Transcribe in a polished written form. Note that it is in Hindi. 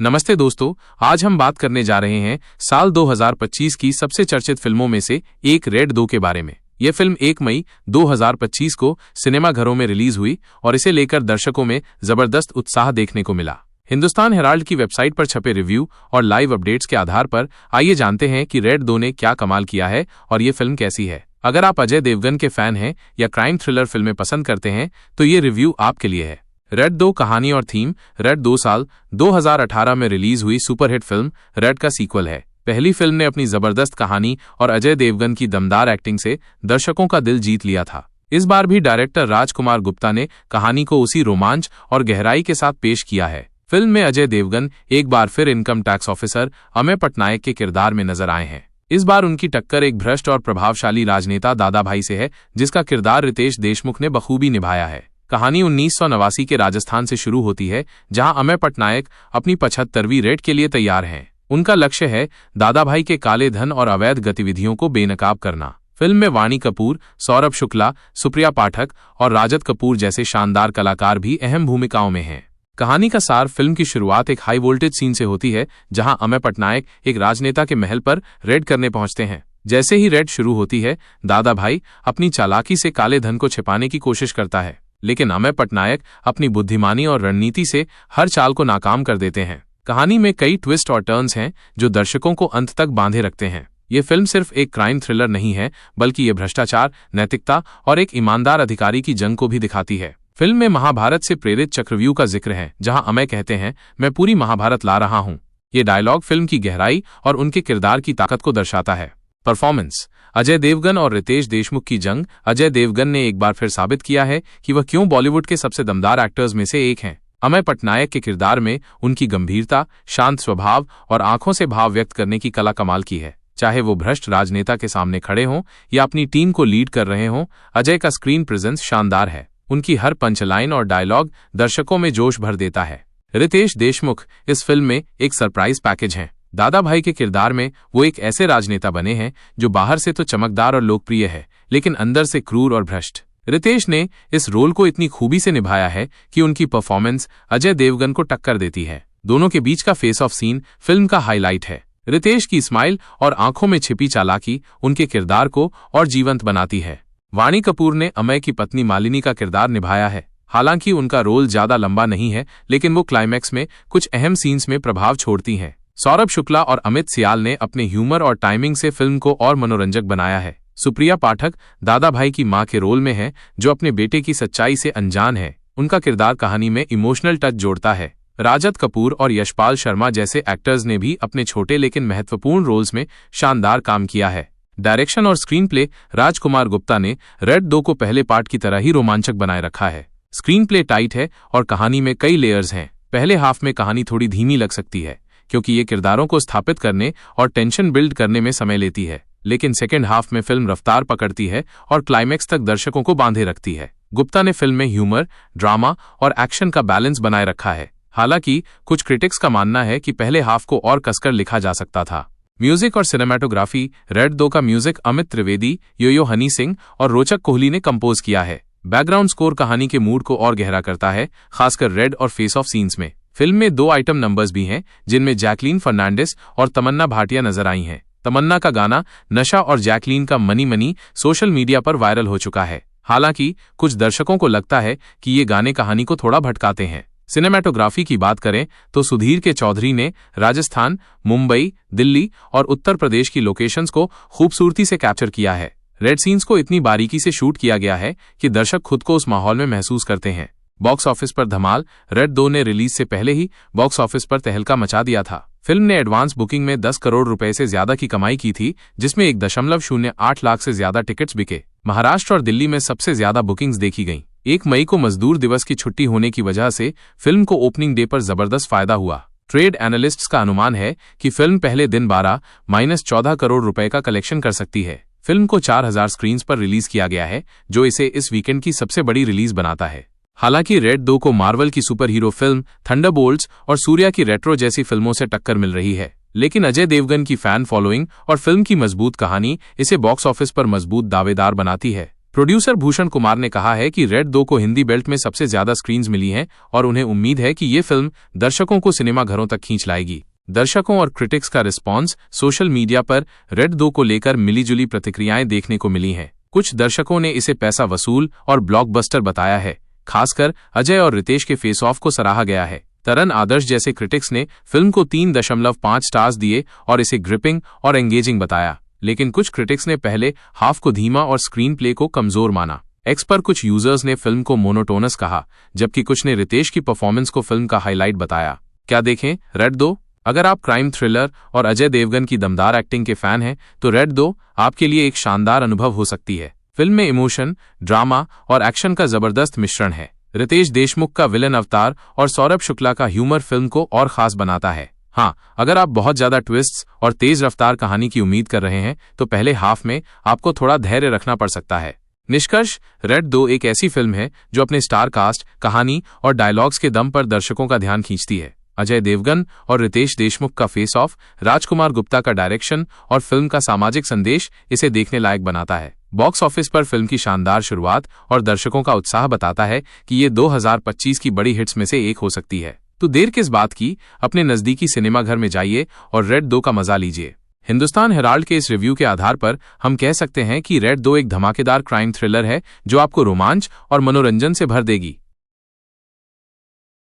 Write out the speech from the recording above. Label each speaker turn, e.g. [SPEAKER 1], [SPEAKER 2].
[SPEAKER 1] नमस्ते दोस्तों, आज हम बात करने जा रहे हैं साल 2025 की सबसे चर्चित फिल्मों में से एक रेड 2 के बारे में। यह फिल्म 1 मई 2025 को सिनेमाघरों में रिलीज हुई और इसे लेकर दर्शकों में जबरदस्त उत्साह देखने को मिला। हिंदुस्तान हेराल्ड की वेबसाइट पर छपे रिव्यू और लाइव अपडेट्स के आधार पर आइए जानते हैं कि रेड 2 ने क्या कमाल किया है और ये फिल्म कैसी है। अगर आप अजय देवगन के फैन हैं या क्राइम थ्रिलर फिल्में पसंद करते हैं तो ये रिव्यू आपके लिए है। रेड 2 कहानी और थीम। रेड 2 साल 2018 में रिलीज हुई सुपरहिट फिल्म रेड का सीक्वल है। पहली फिल्म ने अपनी जबरदस्त कहानी और अजय देवगन की दमदार एक्टिंग से दर्शकों का दिल जीत लिया था। इस बार भी डायरेक्टर राजकुमार गुप्ता ने कहानी को उसी रोमांच और गहराई के साथ पेश किया है। फिल्म में अजय देवगन एक बार फिर income tax officer Amay Patnaik के किरदार में नजर आए हैं। इस बार उनकी टक्कर एक भ्रष्ट और प्रभावशाली राजनेता दादा भाई से है, जिसका किरदार रितेश देशमुख ने बखूबी निभाया है। कहानी 1989 के राजस्थान से शुरू होती है, जहां अमेय पटनायक अपनी 75वीं रेड के लिए तैयार हैं। उनका लक्ष्य है दादा भाई के काले धन और अवैध गतिविधियों को बेनकाब करना। फिल्म में वाणी कपूर, सौरभ शुक्ला, सुप्रिया पाठक और राजत कपूर जैसे शानदार कलाकार भी अहम भूमिकाओं में हैं। कहानी का सार। फिल्म की शुरुआत एक हाई वोल्टेज सीन से होती है, जहां अमेय पटनायक एक राजनेता के महल पर रेड करने पहुंचते हैं। जैसे ही रेड शुरू होती है, दादा भाई अपनी चालाकी से काले धन को छिपाने की कोशिश करता है, लेकिन अमेय पटनायक अपनी बुद्धिमानी और रणनीति से हर चाल को नाकाम कर देते हैं। कहानी में कई ट्विस्ट और टर्न्स हैं जो दर्शकों को अंत तक बांधे रखते हैं। ये फिल्म सिर्फ एक क्राइम थ्रिलर नहीं है, बल्कि ये भ्रष्टाचार, नैतिकता और एक ईमानदार अधिकारी की जंग को भी दिखाती है। फिल्म में महाभारत से प्रेरित चक्रव्यूह का जिक्र है, जहां अमेय कहते हैं, मैं पूरी महाभारत ला रहा हूं। ये डायलॉग फिल्म की गहराई और उनके किरदार की ताकत को दर्शाता है। परफॉर्मेंस। अजय देवगन और रितेश देशमुख की जंग। अजय देवगन ने एक बार फिर साबित किया है कि वह क्यों बॉलीवुड के सबसे दमदार एक्टर्स में से एक हैं। अमेय पटनायक के किरदार में उनकी गंभीरता, शांत स्वभाव और आंखों से भाव व्यक्त करने की कला कमाल की है। चाहे वो भ्रष्ट राजनेता के सामने खड़े हों या अपनी टीम को लीड कर रहे हों, अजय का स्क्रीन प्रेजेंस शानदार है। उनकी हर पंचलाइन और डायलॉग दर्शकों में जोश भर देता है। रितेश देशमुख इस फिल्म में एक सरप्राइज पैकेज हैं। दादा भाई के किरदार में वो एक ऐसे राजनेता बने हैं जो बाहर से तो चमकदार और लोकप्रिय है, लेकिन अंदर से क्रूर और भ्रष्ट। रितेश ने इस रोल को इतनी खूबी से निभाया है कि उनकी परफॉर्मेंस अजय देवगन को टक्कर देती है। दोनों के बीच का फेस ऑफ सीन फिल्म का हाईलाइट है। रितेश की स्माइल और आंखों में छिपी चालाकी उनके किरदार को और जीवंत बनाती है। वाणी कपूर ने अमेय की पत्नी मालिनी का किरदार निभाया है। हालांकि उनका रोल ज्यादा लंबा नहीं है, लेकिन वो क्लाइमैक्स में कुछ अहम सीन्स में प्रभाव छोड़ती हैं। सौरभ शुक्ला और अमित सियाल ने अपने ह्यूमर और टाइमिंग से फिल्म को और मनोरंजक बनाया है। सुप्रिया पाठक दादा भाई की मां के रोल में है, जो अपने बेटे की सच्चाई से अनजान है। उनका किरदार कहानी में इमोशनल टच जोड़ता है। राजत कपूर और यशपाल शर्मा जैसे एक्टर्स ने भी अपने छोटे लेकिन महत्वपूर्ण रोल्स में शानदार काम किया है। डायरेक्शन और स्क्रीन प्ले। राजकुमार गुप्ता ने रेड 2 को पहले पार्ट की तरह ही रोमांचक बनाए रखा है। स्क्रीन प्ले टाइट है और कहानी में कई लेयर्स हैं। पहले हाफ में कहानी थोड़ी धीमी लग सकती है, क्योंकि ये किरदारों को स्थापित करने और टेंशन बिल्ड करने में समय लेती है, लेकिन सेकेंड हाफ में फिल्म रफ्तार पकड़ती है और क्लाइमैक्स तक दर्शकों को बांधे रखती है। गुप्ता ने फिल्म में ह्यूमर, ड्रामा और एक्शन का बैलेंस बनाए रखा है। हालांकि कुछ क्रिटिक्स का मानना है कि पहले हाफ को और कसकर लिखा जा सकता था। म्यूजिक और सिनेमेटोग्राफी। रेड 2 का म्यूजिक अमित त्रिवेदी, यो हनी सिंह और रोचक कोहली ने कंपोज किया है। बैकग्राउंड स्कोर कहानी के मूड को और गहरा करता है, खासकर रेड और फेस ऑफ सीन्स में। फिल्म में 2 आइटम नंबर्स भी हैं, जिनमें जैकलीन फर्नांडिस और तमन्ना भाटिया नजर आई हैं। तमन्ना का गाना नशा और जैकलीन का मनी मनी सोशल मीडिया पर वायरल हो चुका है। हालांकि कुछ दर्शकों को लगता है कि ये गाने कहानी को थोड़ा भटकाते हैं। सिनेमेटोग्राफी की बात करें तो सुधीर के चौधरी ने राजस्थान, मुंबई, दिल्ली और उत्तर प्रदेश की लोकेशंस को खूबसूरती से कैप्चर किया है। रेड सीन्स को इतनी बारीकी से शूट किया गया है कि दर्शक खुद को उस माहौल में महसूस करते हैं। बॉक्स ऑफिस पर धमाल। रेड 2 ने रिलीज से पहले ही बॉक्स ऑफिस पर तहलका मचा दिया था। फिल्म ने एडवांस बुकिंग में 10 करोड़ रुपए से ज्यादा की कमाई की थी, जिसमें 1.08 लाख से ज्यादा टिकट्स बिके। महाराष्ट्र और दिल्ली में सबसे ज्यादा बुकिंग्स देखी गईं। 1 मई को मजदूर दिवस की छुट्टी होने की वजह से फिल्म को ओपनिंग डे पर जबरदस्त फायदा हुआ। ट्रेड एनालिस्ट्स का अनुमान है कि फिल्म पहले दिन 12-14 करोड़ रुपए का कलेक्शन कर सकती है। फिल्म को 4000 स्क्रीन्स पर रिलीज किया गया है, जो इसे इस वीकेंड की सबसे बड़ी रिलीज बनाता है। हालांकि रेड 2 को मार्वल की सुपर हीरो फिल्म थंडरबोल्ट्स और सूर्या की रेट्रो जैसी फिल्मों से टक्कर मिल रही है, लेकिन अजय देवगन की फैन फॉलोइंग और फिल्म की मजबूत कहानी इसे बॉक्स ऑफिस पर मजबूत दावेदार बनाती है। प्रोड्यूसर भूषण कुमार ने कहा है कि रेड 2 को हिंदी बेल्ट में सबसे ज्यादा स्क्रीन्स मिली हैं और उन्हें उम्मीद है कि ये फिल्म दर्शकों को सिनेमा घरों तक खींच लाएगी। दर्शकों और क्रिटिक्स का रिस्पॉन्स सोशल मीडिया पर रेड 2 को लेकर मिलीजुली प्रतिक्रियाएं देखने को मिली हैं। कुछ दर्शकों ने इसे पैसा वसूल और ब्लॉकबस्टर बताया है। खासकर अजय और रितेश के फेस ऑफ को सराहा गया है। तरन आदर्श जैसे क्रिटिक्स ने फिल्म को 3.5 स्टार्स दिए और इसे ग्रिपिंग और एंगेजिंग बताया, लेकिन कुछ क्रिटिक्स ने पहले हाफ को धीमा और स्क्रीन प्ले को कमजोर माना। एक्स पर कुछ यूजर्स ने फिल्म को मोनोटोनस कहा, जबकि कुछ ने रितेश की परफॉर्मेंस को फिल्म का हाईलाइट बताया। क्या देखें रेड 2? अगर आप क्राइम थ्रिलर और अजय देवगन की दमदार एक्टिंग के फैन हैं तो रेड 2 आपके लिए एक शानदार अनुभव हो सकती है। फिल्म में इमोशन, ड्रामा और एक्शन का जबरदस्त मिश्रण है। रितेश देशमुख का विलन अवतार और सौरभ शुक्ला का ह्यूमर फिल्म को और खास बनाता है। हाँ, अगर आप बहुत ज्यादा ट्विस्ट्स और तेज रफ्तार कहानी की उम्मीद कर रहे हैं तो पहले हाफ में आपको थोड़ा धैर्य रखना पड़ सकता है। निष्कर्ष, रेड 2 एक ऐसी फिल्म है जो अपने स्टार कास्ट, कहानी और डायलॉग्स के दम पर दर्शकों का ध्यान खींचती है। अजय देवगन और रितेश देशमुख का फेस ऑफ, राजकुमार गुप्ता का डायरेक्शन और फिल्म का सामाजिक संदेश इसे देखने लायक बनाता है। बॉक्स ऑफिस पर फिल्म की शानदार शुरुआत और दर्शकों का उत्साह बताता है कि ये 2025 की बड़ी हिट्स में से एक हो सकती है। तो देर किस बात की, अपने नजदीकी सिनेमाघर में जाइए और रेड 2 का मजा लीजिए। हिंदुस्तान हेराल्ड के इस रिव्यू के आधार पर हम कह सकते हैं कि रेड 2 एक धमाकेदार क्राइम थ्रिलर है जो आपको रोमांच और मनोरंजन से भर देगी।